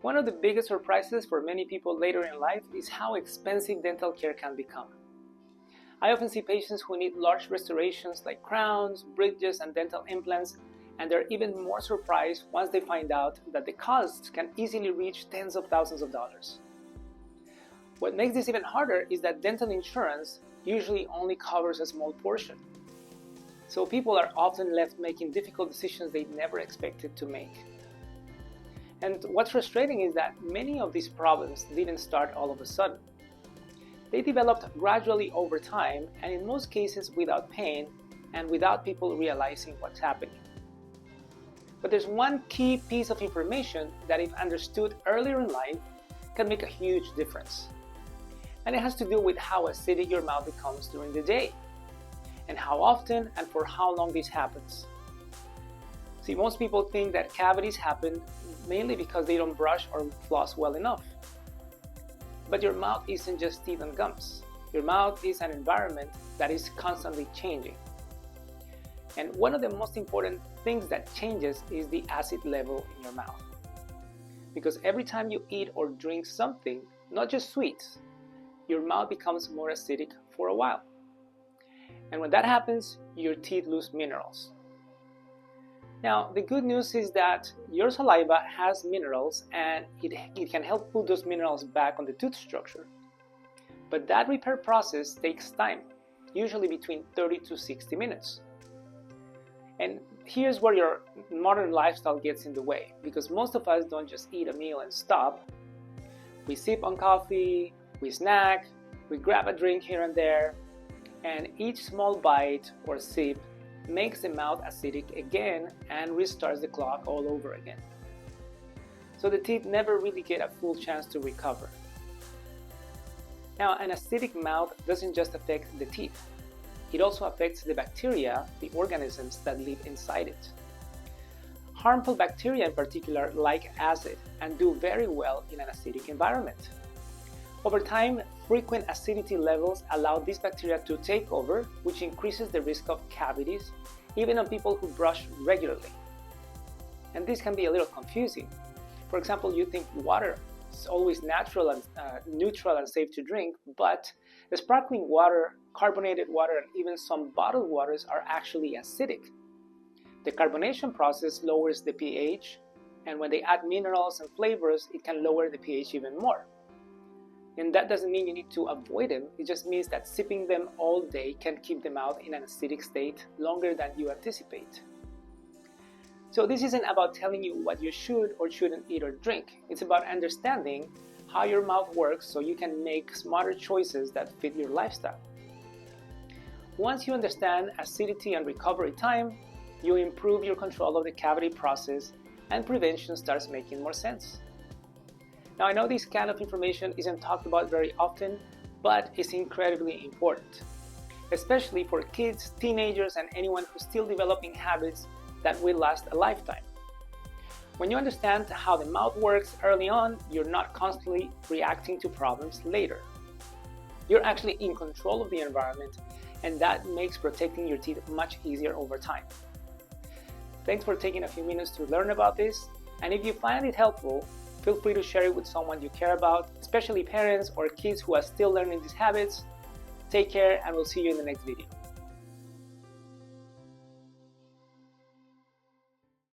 One of the biggest surprises for many people later in life is how expensive dental care can become. I often see patients who need large restorations like crowns, bridges, and dental implants, and they're even more surprised once they find out that the costs can easily reach tens of thousands of dollars. What makes this even harder is that dental insurance usually only covers a small portion. So people are often left making difficult decisions they never expected to make. And what's frustrating is that many of these problems didn't start all of a sudden. They developed gradually over time, and in most cases without pain and without people realizing what's happening. But there's one key piece of information that, if understood earlier in life, can make a huge difference. And it has to do with how acidic your mouth becomes during the day, and how often and for how long this happens. See, most people think that cavities happen mainly because they don't brush or floss well enough. But your mouth isn't just teeth and gums. Your mouth is an environment that is constantly changing. And one of the most important things that changes is the acid level in your mouth. Because every time you eat or drink something, not just sweets, your mouth becomes more acidic for a while. And when that happens, your teeth lose minerals. Now, the good news is that your saliva has minerals and it can help put those minerals back on the tooth structure. But that repair process takes time, usually between 30 to 60 minutes. And here's where your modern lifestyle gets in the way, because most of us don't just eat a meal and stop. We sip on coffee, we snack, we grab a drink here and there, and each small bite or sip makes the mouth acidic again and restarts the clock all over again. So the teeth never really get a full chance to recover. Now, an acidic mouth doesn't just affect the teeth. It also affects the bacteria, the organisms that live inside it. Harmful bacteria in particular like acid and do very well in an acidic environment. Over time, frequent acidity levels allow these bacteria to take over, which increases the risk of cavities, even on people who brush regularly. And this can be a little confusing. For example, you think water is always natural and neutral and safe to drink, but the sparkling water, carbonated water, and even some bottled waters are actually acidic. The carbonation process lowers the pH, and when they add minerals and flavors, it can lower the pH even more. And that doesn't mean you need to avoid them, it just means that sipping them all day can keep the mouth in an acidic state longer than you anticipate. So this isn't about telling you what you should or shouldn't eat or drink, it's about understanding how your mouth works so you can make smarter choices that fit your lifestyle. Once you understand acidity and recovery time, you improve your control of the cavity process and prevention starts making more sense. Now, I know this kind of information isn't talked about very often, but it's incredibly important, especially for kids, teenagers, and anyone who's still developing habits that will last a lifetime. When you understand how the mouth works early on, you're not constantly reacting to problems later. You're actually in control of the environment, and that makes protecting your teeth much easier over time. Thanks for taking a few minutes to learn about this, and if you find it helpful, feel free to share it with someone you care about, especially parents or kids who are still learning these habits. Take care, and we'll see you in the next video.